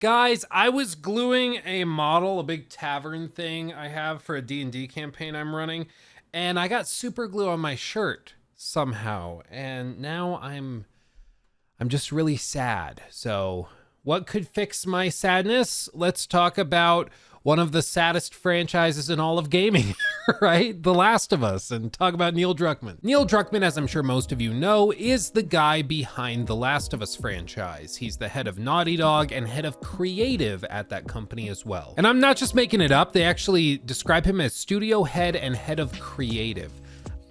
Guys, I was gluing a model, a big tavern thing I have for a D&D campaign I'm running, and I got super glue on my shirt somehow, and now I'm just really sad. So, what could fix my sadness? Let's talk about one of the saddest franchises in all of gaming, right? The Last of Us, and talk about Neil Druckmann. Neil Druckmann, as I'm sure most of you know, is the guy behind the Last of Us franchise. He's the head of Naughty Dog and head of creative at that company as well. And I'm not just making it up, they actually describe him as studio head and head of creative.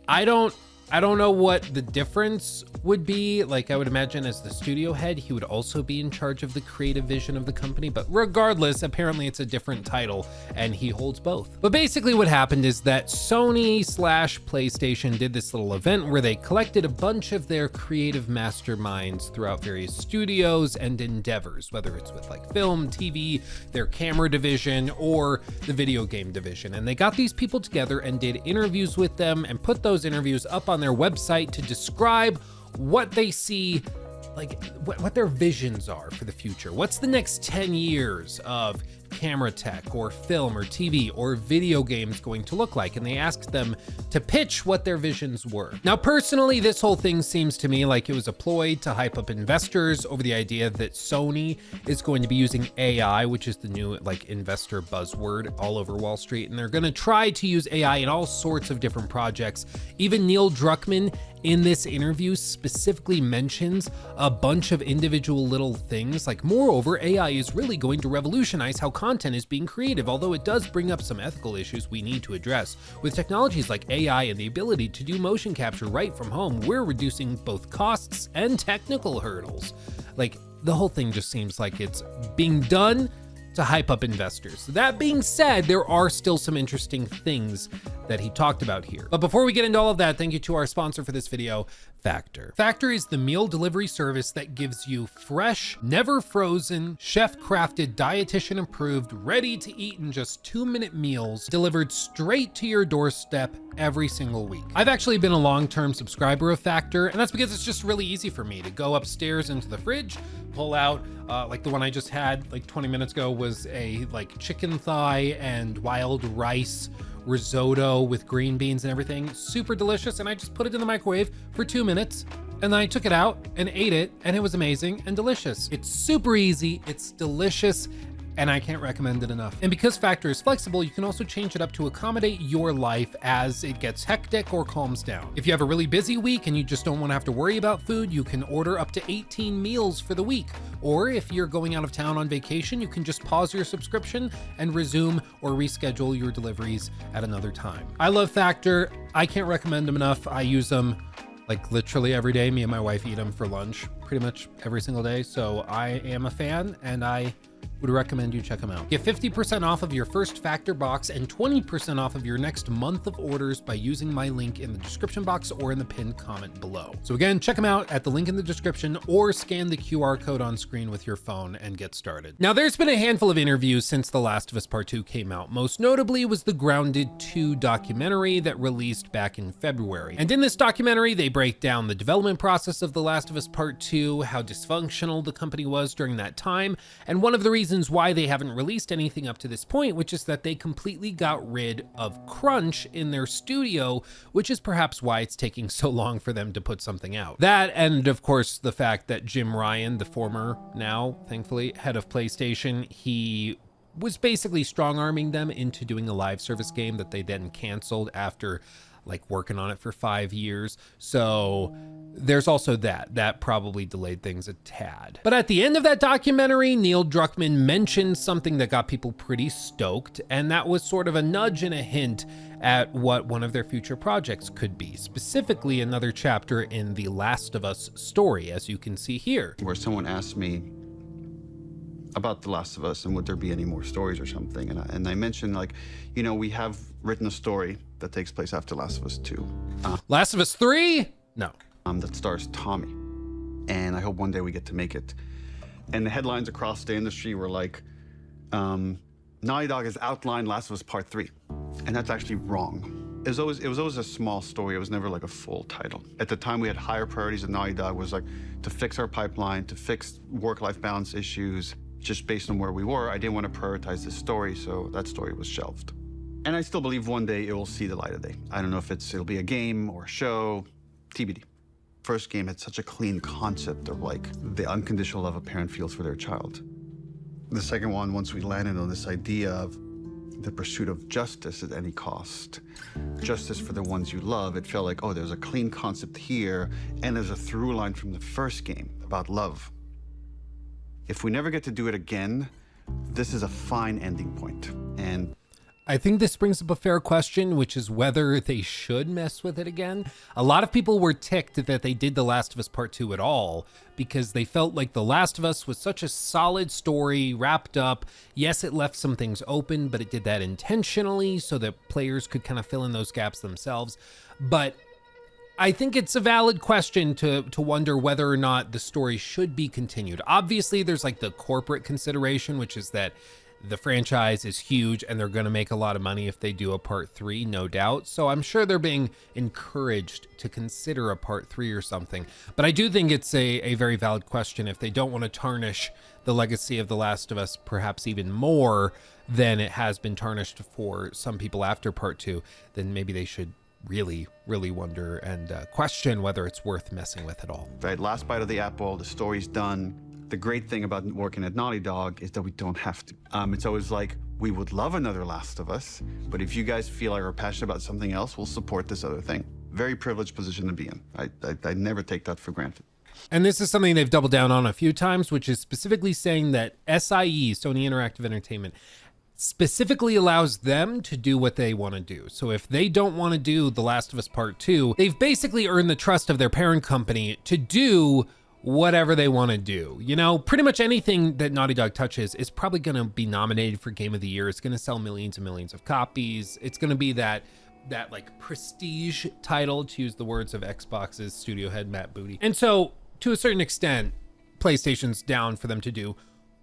I don't know what the difference would be. Like, I would imagine as the studio head, he would also be in charge of the creative vision of the company. But regardless, apparently it's a different title and he holds both. But basically what happened is that Sony / PlayStation did this little event where they collected a bunch of their creative masterminds throughout various studios and endeavors, whether it's with like film, TV, their camera division, or the video game division. And they got these people together and did interviews with them and put those interviews up on their website to describe what they see, like what their visions are for the future. What's the next 10 years of camera tech or film or TV or video games going to look like? And they asked them to pitch what their visions were. Now, personally, this whole thing seems to me like it was a ploy to hype up investors over the idea that Sony is going to be using AI, which is the new like investor buzzword all over Wall Street. And they're going to try to use AI in all sorts of different projects. Even Neil Druckmann in this interview specifically mentions a bunch of individual little things. Like, moreover, AI is really going to revolutionize how content is being created, although it does bring up some ethical issues we need to address. With technologies like AI and the ability to do motion capture right from home, we're reducing both costs and technical hurdles. Like, the whole thing just seems like it's being done to hype up investors. That being said, there are still some interesting things that he talked about here. But before we get into all of that, thank you to our sponsor for this video, Factor. Factor is the meal delivery service that gives you fresh, never frozen, chef-crafted, dietitian-approved, ready-to-eat in just 2-minute meals delivered straight to your doorstep every single week. I've actually been a long-term subscriber of Factor, and that's because it's just really easy for me to go upstairs into the fridge, pull out, like the one I just had like 20 minutes ago was a like chicken thigh and wild rice risotto with green beans and everything. Super delicious. And I just put it in the microwave for 2 minutes and then I took it out and ate it and it was amazing and delicious. It's super easy. It's delicious. And I can't recommend it enough. And because Factor is flexible, you can also change it up to accommodate your life as it gets hectic or calms down. If you have a really busy week and you just don't want to have to worry about food, you can order up to 18 meals for the week. Or if you're going out of town on vacation, you can just pause your subscription and resume or reschedule your deliveries at another time. I love Factor. I can't recommend them enough. I use them like literally every day. Me and my wife eat them for lunch pretty much every single day. So I am a fan and I would recommend you check them out. Get 50% off of your first Factor box and 20% off of your next month of orders by using my link in the description box or in the pinned comment below. So again, check them out at the link in the description or scan the QR code on screen with your phone and get started. Now, there's been a handful of interviews since The Last of Us Part 2 came out. Most notably was the Grounded 2 documentary that released back in February. And in this documentary, they break down the development process of The Last of Us Part 2, how dysfunctional the company was during that time, and one of the reasons why they haven't released anything up to this point, which is that they completely got rid of crunch in their studio, which is perhaps why it's taking so long for them to put something out. That, and of course the fact that Jim Ryan, the former, now thankfully head of PlayStation, he was basically strong-arming them into doing a live service game that they then canceled after like working on it for 5 years. So there's also that probably delayed things a tad. But at the end of that documentary, Neil Druckmann mentioned something that got people pretty stoked, and that was sort of a nudge and a hint at what one of their future projects could be, specifically another chapter in the Last of Us story, as you can see here. Where someone asked me about The Last of Us and would there be any more stories or something, and I mentioned, like, you know, we have written a story that takes place after Last of Us 2. Last of Us 3? No. That stars Tommy, and I hope one day we get to make it. And the headlines across the industry were like, Naughty Dog has outlined Last of Us Part 3, and that's actually wrong. It was always a small story. It was never like a full title. At the time, we had higher priorities at Naughty Dog, was like to fix our pipeline, to fix work-life balance issues, just based on where we were, I didn't want to prioritize this story, so that story was shelved. And I still believe one day it will see the light of day. I don't know if it'll be a game or a show, TBD. First game had such a clean concept of like the unconditional love a parent feels for their child. The second one, once we landed on this idea of the pursuit of justice at any cost, justice for the ones you love, it felt like, oh, there's a clean concept here, and there's a through line from the first game about love. If we never get to do it again, this is a fine ending point. And I think this brings up a fair question, which is whether they should mess with it again. A lot of people were ticked that they did The Last of Us Part 2 at all because they felt like The Last of Us was such a solid story, wrapped up. Yes, it left some things open, but it did that intentionally so that players could kind of fill in those gaps themselves. But I think it's a valid question to wonder whether or not the story should be continued. Obviously, there's like the corporate consideration, which is that the franchise is huge and they're going to make a lot of money if they do a part 3, no doubt. So I'm sure they're being encouraged to consider a part 3 or something. But I do think it's a very valid question. If they don't want to tarnish the legacy of The Last of Us perhaps even more than it has been tarnished for some people after part 2, then maybe they should really wonder and question whether it's worth messing with at all. right, last bite of the apple, the story's done. The great thing about working at Naughty Dog is that we don't have to. It's always like, we would love another Last of Us, but if you guys feel like we're passionate about something else, we'll support this other thing. Very privileged position to be in. I never take that for granted. And this is something they've doubled down on a few times, which is specifically saying that SIE, Sony Interactive Entertainment, specifically allows them to do what they want to do. So if they don't want to do The Last of Us Part 2, they've basically earned the trust of their parent company to do whatever they want to do. You know, pretty much anything that Naughty Dog touches is probably going to be nominated for Game of the Year. It's going to sell millions and millions of copies. It's going to be that like prestige title, to use the words of Xbox's studio head Matt Booty. And so to a certain extent, PlayStation's down for them to do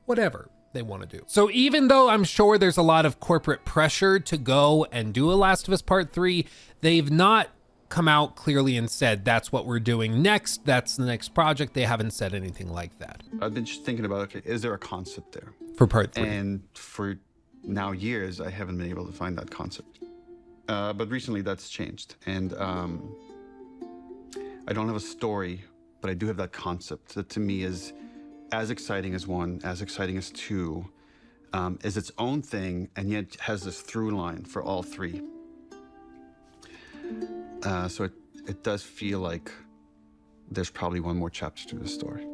whatever they want to do. So even though I'm sure there's a lot of corporate pressure to go and do a Last of Us Part 3, they've not come out clearly and said, that's what we're doing next, that's the next project. They haven't said anything like that. I've been just thinking about, okay, is there a concept there? For part 3. And for now years, I haven't been able to find that concept. But recently that's changed. And I don't have a story, but I do have that concept that to me is as exciting as 1, as exciting as 2, is its own thing, and yet has this through line for all 3. So it does feel like there's probably one more chapter to the story.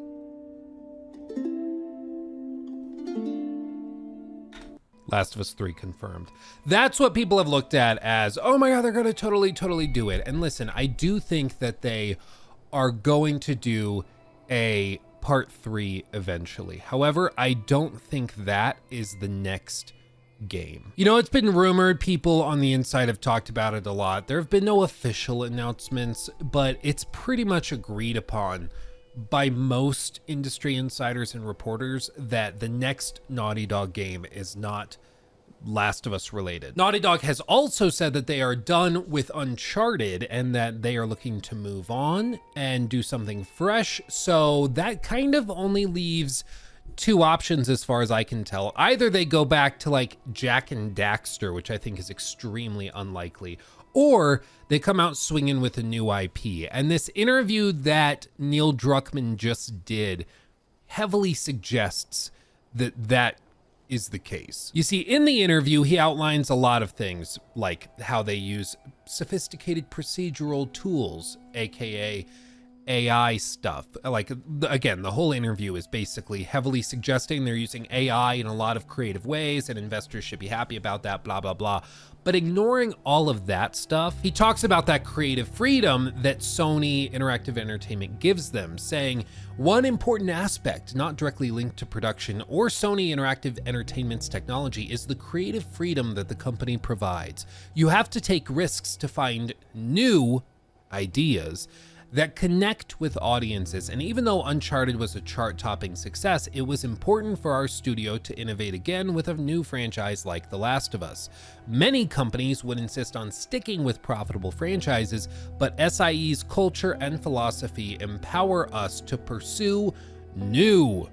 Last of Us 3 confirmed. That's what people have looked at as, oh my God, they're going to totally do it. And listen, I do think that they are going to do a part 3 eventually. However, I don't think that is the next game. You know, it's been rumored, people on the inside have talked about it a lot. There have been no official announcements, but it's pretty much agreed upon by most industry insiders and reporters that the next Naughty Dog game is not Last of Us related. Naughty Dog has also said that they are done with Uncharted and that they are looking to move on and do something fresh. So that kind of only leaves 2 options as far as I can tell. Either they go back to like Jak and Daxter, which I think is extremely unlikely, or they come out swinging with a new IP. And this interview that Neil Druckmann just did heavily suggests that that is the case. You see, in the interview, he outlines a lot of things, like how they use sophisticated procedural tools, aka AI stuff. Like, again, the whole interview is basically heavily suggesting they're using AI in a lot of creative ways and investors should be happy about that, blah, blah, blah. But ignoring all of that stuff, he talks about that creative freedom that Sony Interactive Entertainment gives them, saying one important aspect, not directly linked to production or Sony Interactive Entertainment's technology, is the creative freedom that the company provides. You have to take risks to find new ideas that connect with audiences. And even though Uncharted was a chart-topping success, it was important for our studio to innovate again with a new franchise like The Last of Us. Many companies would insist on sticking with profitable franchises, but SIE's culture and philosophy empower us to pursue new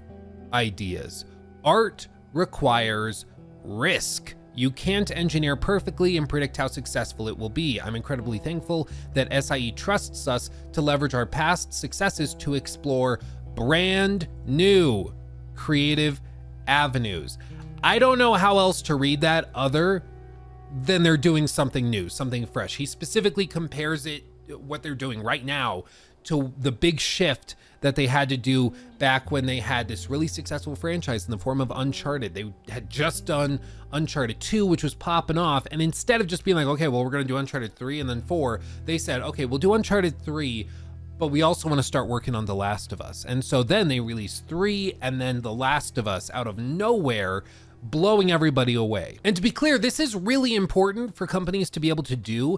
ideas. Art requires risk. You can't engineer perfectly and predict how successful it will be. I'm incredibly thankful that SIE trusts us to leverage our past successes to explore brand new creative avenues. I don't know how else to read that other than they're doing something new, something fresh. He specifically compares it, what they're doing right now, to the big shift that they had to do back when they had this really successful franchise in the form of Uncharted. They had just done Uncharted 2, which was popping off. And instead of just being like, okay, well, we're going to do Uncharted 3 and then 4, they said, okay, we'll do Uncharted 3, but we also want to start working on The Last of Us. And so then they released 3 and then The Last of Us out of nowhere, blowing everybody away. And to be clear, this is really important for companies to be able to do,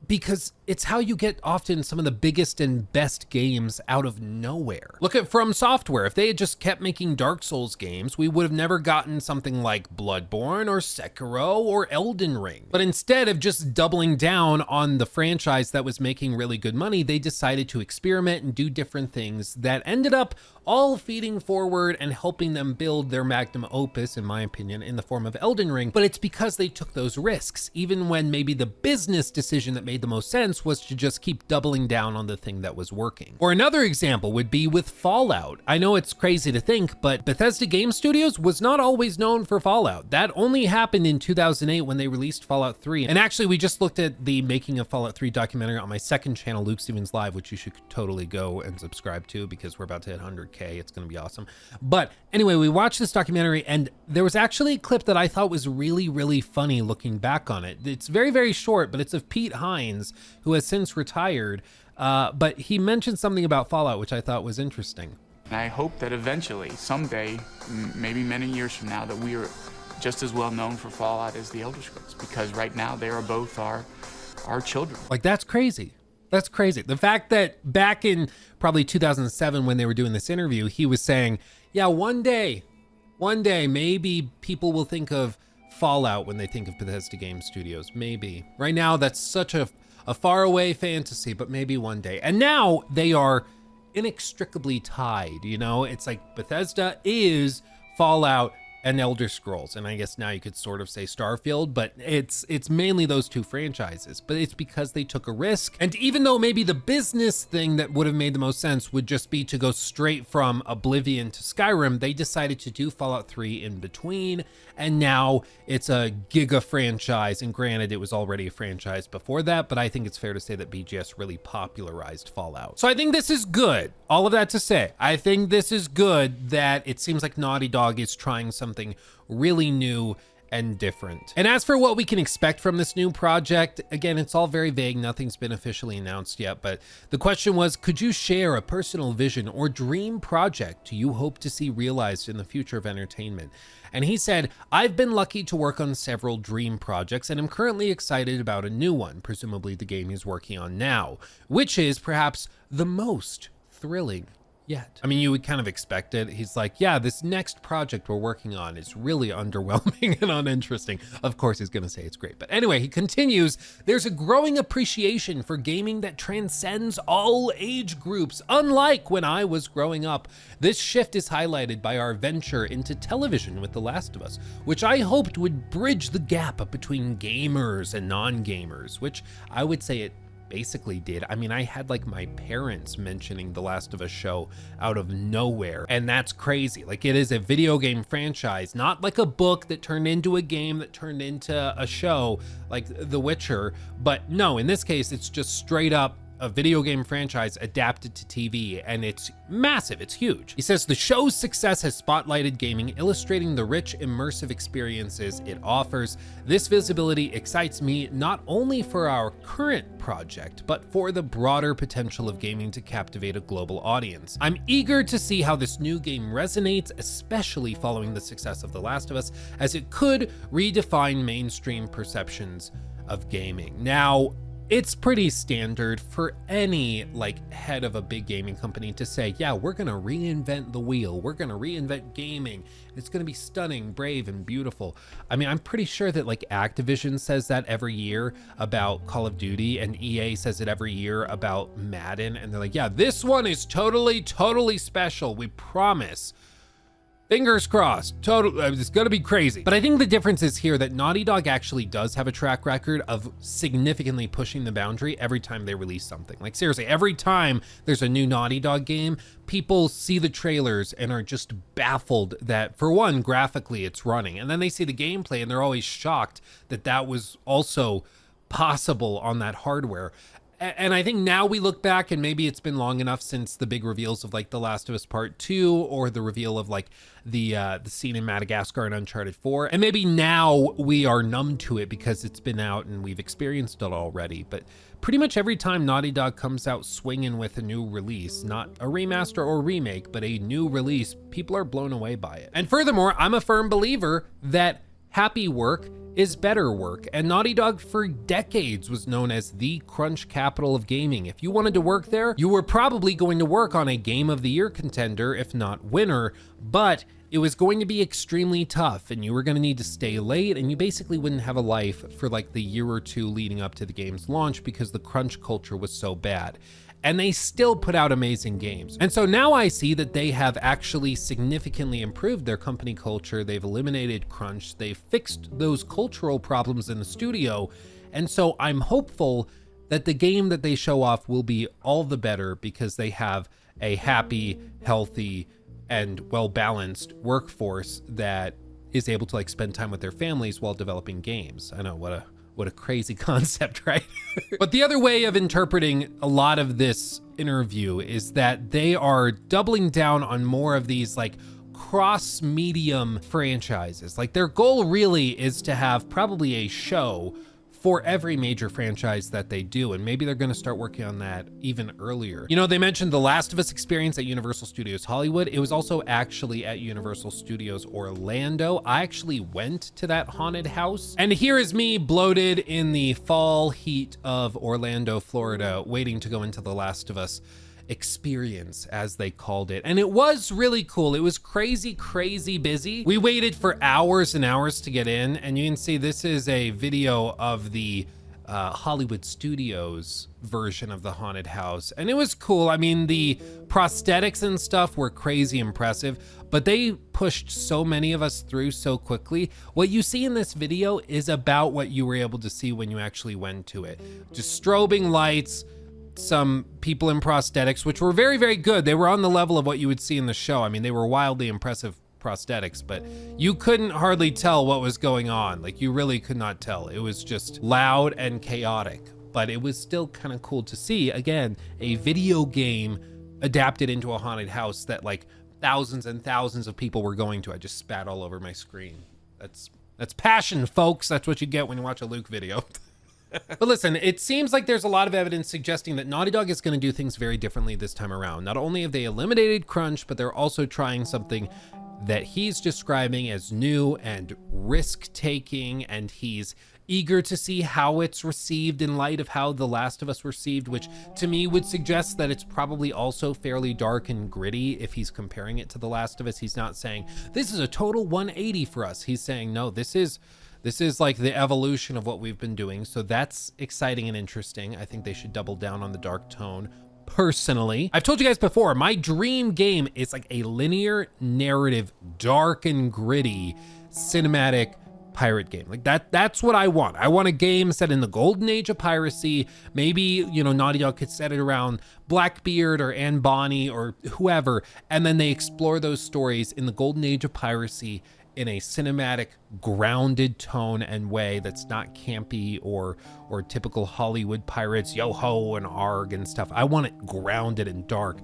because it's how you get often some of the biggest and best games out of nowhere. Look at From Software. If they had just kept making Dark Souls games, we would have never gotten something like Bloodborne or Sekiro or Elden Ring. But instead of just doubling down on the franchise that was making really good money, they decided to experiment and do different things that ended up all feeding forward and helping them build their magnum opus, in my opinion, in the form of Elden Ring. But it's because they took those risks, even when maybe the business decision that made the most sense was to just keep doubling down on the thing that was working. Or another example would be with Fallout. I know it's crazy to think, but Bethesda Game Studios was not always known for Fallout. That only happened in 2008 when they released Fallout 3. And actually, we just looked at the making of Fallout 3 documentary on my second channel, Luke Stevens Live, which you should totally go and subscribe to because we're about to hit 100K. It's going to be awesome. But anyway, we watched this documentary and there was actually a clip that I thought was really, really funny looking back on it. It's very, very short, but it's of Pete Hines, who has since retired. But he mentioned something about Fallout, which I thought was interesting. And I hope that eventually, someday, maybe many years from now, that we are just as well known for Fallout as the Elder Scrolls, because right now they are both our children. Like, that's crazy. That's crazy. The fact that back in probably 2007 when they were doing this interview, he was saying, yeah, one day, maybe people will think of Fallout when they think of Bethesda Game Studios. Maybe. Right now, that's such a faraway fantasy, but maybe one day. And now they are inextricably tied, you know? It's like Bethesda is Fallout and Elder Scrolls, and I guess now you could sort of say Starfield, but it's mainly those two franchises. But it's because they took a risk, and even though maybe the business thing that would have made the most sense would just be to go straight from Oblivion to Skyrim, they decided to do Fallout 3 in between, and now it's a giga franchise. And granted, it was already a franchise before that, but I think it's fair to say that BGS really popularized Fallout. So I think this is good. All of that to say, I think this is good that it seems like Naughty Dog is trying something really new and different. And as for what we can expect from this new project, again, it's all very vague. Nothing's been officially announced yet, but the question was, could you share a personal vision or dream project you hope to see realized in the future of entertainment? And he said, I've been lucky to work on several dream projects and I'm currently excited about a new one, presumably the game he's working on now, which is perhaps the most thrilling yet. I mean, you would kind of expect it. He's like, yeah, this next project we're working on is really underwhelming and uninteresting. Of course, he's gonna say it's great. But anyway, he continues, there's a growing appreciation for gaming that transcends all age groups, unlike when I was growing up. This shift is highlighted by our venture into television with The Last of Us, which I hoped would bridge the gap between gamers and non-gamers, which I would say it basically did. I mean, I had like my parents mentioning The Last of Us show out of nowhere, and that's crazy. Like, it is a video game franchise, not like a book that turned into a game that turned into a show like The Witcher, but no, in this case, it's just straight up a video game franchise adapted to TV, and it's massive, it's huge. He says the show's success has spotlighted gaming, illustrating the rich, immersive experiences it offers. This visibility excites me not only for our current project, but for the broader potential of gaming to captivate a global audience. I'm eager to see how this new game resonates, especially following the success of The Last of Us, as it could redefine mainstream perceptions of gaming. Now, it's pretty standard for any like head of a big gaming company to say, yeah, we're gonna reinvent the wheel. We're gonna reinvent gaming. It's gonna be stunning, brave, and beautiful. I mean, I'm pretty sure that like Activision says that every year about Call of Duty, and EA says it every year about Madden. And they're like, yeah, this one is totally special. We promise. Fingers crossed. Total, it's gonna be crazy. But I think the difference is here that Naughty Dog actually does have a track record of significantly pushing the boundary every time they release something. Like seriously, every time there's a new Naughty Dog game, people see the trailers and are just baffled that, for one, graphically it's running. And then they see the gameplay and they're always shocked that that was also possible on that hardware. And I think now we look back, and maybe it's been long enough since the big reveals of like The Last of Us Part 2 or the reveal of like the scene in Madagascar and Uncharted 4. And maybe now we are numb to it because it's been out and we've experienced it already. But pretty much every time Naughty Dog comes out swinging with a new release, not a remaster or remake, but a new release, people are blown away by it. And furthermore, I'm a firm believer that happy work is better work, and Naughty Dog for decades was known as the crunch capital of gaming. If you wanted to work there, you were probably going to work on a Game of the Year contender, if not winner, but it was going to be extremely tough, and you were going to need to stay late, and you basically wouldn't have a life for like the year or two leading up to the game's launch because the crunch culture was so bad. And they still put out amazing games. And so now I see that they have actually significantly improved their company culture. They've eliminated crunch. They've fixed those cultural problems in the studio. And so I'm hopeful that the game that they show off will be all the better because they have a happy, healthy, and well-balanced workforce that is able to like spend time with their families while developing games. I know, what a crazy concept, right? But the other way of interpreting a lot of this interview is that they are doubling down on more of these like cross-medium franchises. Like their goal really is to have probably a show for every major franchise that they do, and maybe they're gonna start working on that even earlier. You know, they mentioned the Last of Us experience at Universal Studios Hollywood. It was also actually at Universal Studios Orlando. I actually went to that haunted house, and here is me bloated in the fall heat of Orlando, Florida, waiting to go into the Last of Us experience, as they called it. And it was really cool. It was crazy busy. We waited for hours and hours to get in, and you can see this is a video of the Hollywood Studios version of the haunted house, and it was cool. I mean, the prosthetics and stuff were crazy impressive, but they pushed so many of us through so quickly. What you see in this video is about what you were able to see when you actually went to it. Just strobing lights, some people in prosthetics, which were very good. They were on the level of what you would see in the show. I mean, they were wildly impressive prosthetics, but you couldn't hardly tell what was going on. Like, you really could not tell. It was just loud and chaotic, but it was still kind of cool to see, again, a video game adapted into a haunted house that like thousands and thousands of people were going to. I just spat all over my screen. That's passion, folks. That's what you get when you watch a Luke video. But listen, it seems like there's a lot of evidence suggesting that Naughty Dog is going to do things very differently this time around. Not only have they eliminated crunch, but they're also trying something that he's describing as new and risk-taking, and he's eager to see how it's received in light of how The Last of Us received, which to me would suggest that it's probably also fairly dark and gritty if he's comparing it to The Last of Us. He's not saying, this is a total 180 for us. He's saying, no, this is like the evolution of what we've been doing. So that's exciting and interesting. I think they should double down on the dark tone. Personally, I've told you guys before, my dream game is like a linear narrative, dark and gritty cinematic pirate game. Like that's what I want. I want a game set in the golden age of piracy. Maybe, you know, Naughty Dog could set it around Blackbeard or Anne Bonny or whoever, and then they explore those stories in the golden age of piracy in a cinematic, grounded tone and way that's not campy or typical Hollywood pirates, yo-ho and arg and stuff. I want it grounded and dark.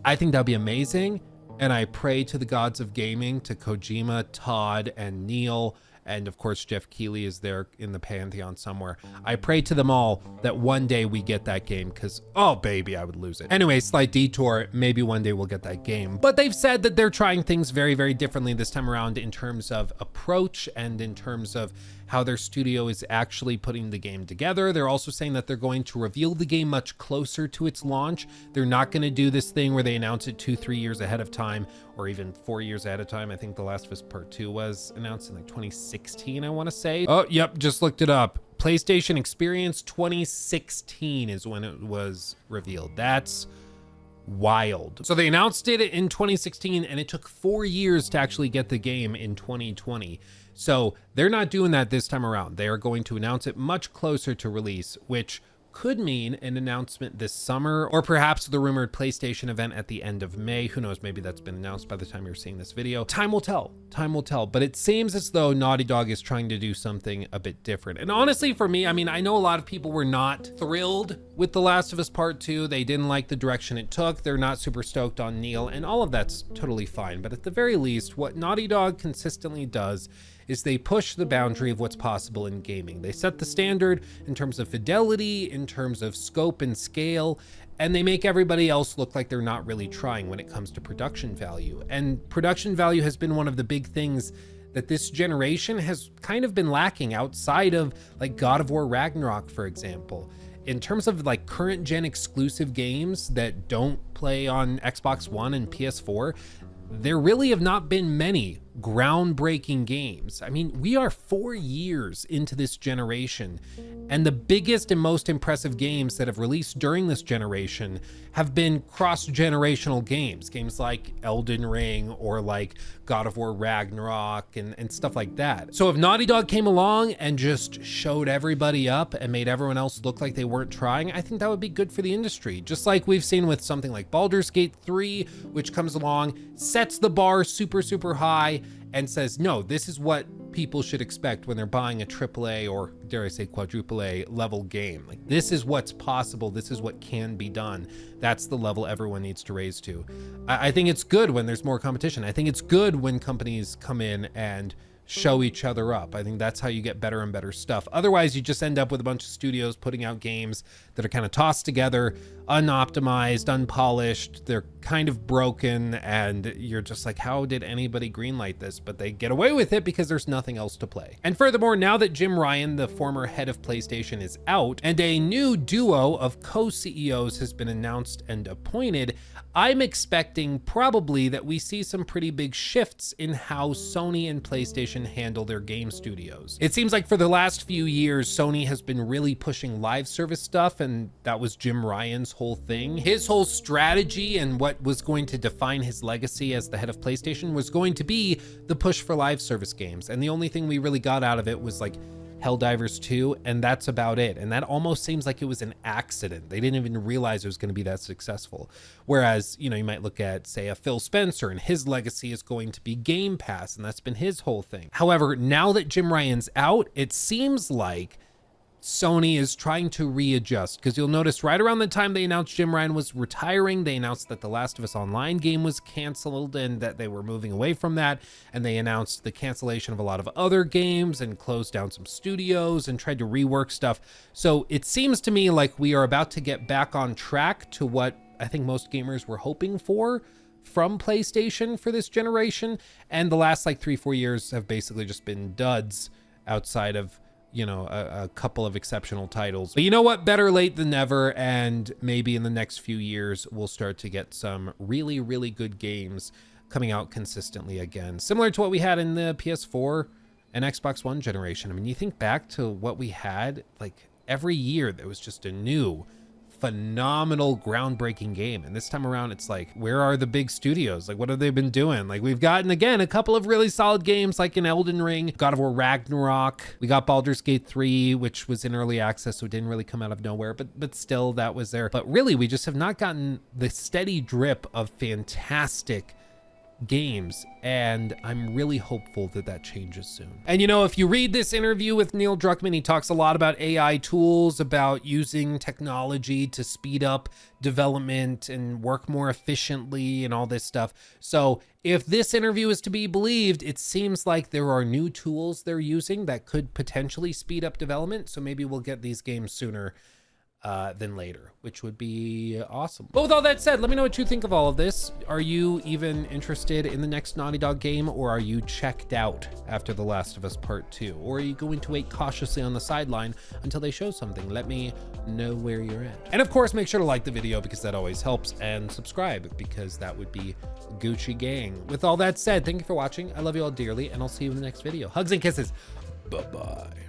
I think that'd be amazing, and I pray to the gods of gaming, to Kojima, Todd, and Neil, and of course Jeff Keighley is there in the pantheon somewhere. I pray to them all that one day we get that game, because oh baby, I would lose it. Anyway, slight detour, maybe one day we'll get that game. But they've said that they're trying things very differently this time around in terms of approach and in terms of how their studio is actually putting the game together. They're also saying that they're going to reveal the game much closer to its launch. They're not going to do this thing where they announce it 2-3 years ahead of time, or even 4 years ahead of time. I think The Last of Us Part 2 was announced in like 2016, I want to say. Oh, yep, just looked it up. PlayStation Experience 2016 is when it was revealed. That's wild. So they announced it in 2016 and it took 4 years to actually get the game in 2020. So they're not doing that this time around. They are going to announce it much closer to release, which could mean an announcement this summer, or perhaps the rumored PlayStation event at the end of May. Who knows, maybe that's been announced by the time you're seeing this video. Time will tell, but it seems as though Naughty Dog is trying to do something a bit different. And honestly, for me, I mean, I know a lot of people were not thrilled with The Last of Us Part 2. They didn't like the direction it took. They're not super stoked on Neil, and all of that's totally fine. But at the very least, what Naughty Dog consistently does is they push the boundary of what's possible in gaming. They set the standard in terms of fidelity, in terms of scope and scale, and they make everybody else look like they're not really trying when it comes to production value. And production value has been one of the big things that this generation has kind of been lacking outside of like God of War Ragnarok, for example. In terms of like current gen exclusive games that don't play on Xbox One and PS4, there really have not been many groundbreaking games. I mean, we are 4 years into this generation, and the biggest and most impressive games that have released during this generation have been cross-generational games like Elden Ring or like God of War Ragnarok and stuff like that. So if Naughty Dog came along and just showed everybody up and made everyone else look like they weren't trying, I think that would be good for the industry. Just like we've seen with something like Baldur's Gate 3, which comes along, sets the bar super, super high, and says, no, this is what people should expect when they're buying a AAA or dare I say quadruple A level game. Like, this is what's possible. This is what can be done. That's the level everyone needs to raise to. I think it's good when there's more competition. I think it's good when companies come in and show each other up. I think that's how you get better and better stuff. Otherwise, you just end up with a bunch of studios putting out games that are kind of tossed together, unoptimized, unpolished. They're kind of broken, and you're just like, how did anybody greenlight this? But they get away with it because there's nothing else to play. And furthermore, now that Jim Ryan, the former head of PlayStation, is out and a new duo of co-CEOs has been announced and appointed, I'm expecting probably that we see some pretty big shifts in how Sony and PlayStation handle their game studios. It seems like for the last few years, Sony has been really pushing live service stuff, and that was Jim Ryan's whole thing. His whole strategy and what was going to define his legacy as the head of PlayStation was going to be the push for live service games. And the only thing we really got out of it was like Helldivers 2, and that's about it. And that almost seems like it was an accident. They didn't even realize it was going to be that successful. Whereas, you know, you might look at, say, a Phil Spencer, and his legacy is going to be Game Pass, and that's been his whole thing. However, now that Jim Ryan's out, it seems like Sony is trying to readjust, because you'll notice right around the time they announced Jim Ryan was retiring, they announced that the Last of Us Online game was canceled and that they were moving away from that, and they announced the cancellation of a lot of other games and closed down some studios and tried to rework stuff. So it seems to me like we are about to get back on track to what I think most gamers were hoping for from PlayStation for this generation, and the last like 3-4 years have basically just been duds outside of, you know, a couple of exceptional titles. But you know what? Better late than never, and maybe in the next few years we'll start to get some really, really good games coming out consistently again, similar to what we had in the PS4 and Xbox One generation. I mean, you think back to what we had, like every year there was just a new phenomenal groundbreaking game, and this time around it's like, where are the big studios? Like, what have they been doing? Like, we've gotten again a couple of really solid games like in Elden Ring, God of War Ragnarok, we got Baldur's Gate 3, which was in early access, so it didn't really come out of nowhere, but still that was there. But really, we just have not gotten the steady drip of fantastic games, and I'm really hopeful that that changes soon. And you know, if you read this interview with Neil Druckmann, he talks a lot about AI tools, about using technology to speed up development and work more efficiently and all this stuff. So if this interview is to be believed, it seems like there are new tools they're using that could potentially speed up development. So maybe we'll get these games sooner than later, which would be awesome. But with all that said, let me know what you think of all of this. Are you even interested in the next Naughty Dog game, or are you checked out after The Last of Us Part 2? Or are you going to wait cautiously on the sideline until they show something? Let me know where you're at. And of course, make sure to like the video because that always helps, and subscribe because that would be Gucci gang. With all that said, thank you for watching. I love you all dearly, and I'll see you in the next video. Hugs and kisses. Bye-bye.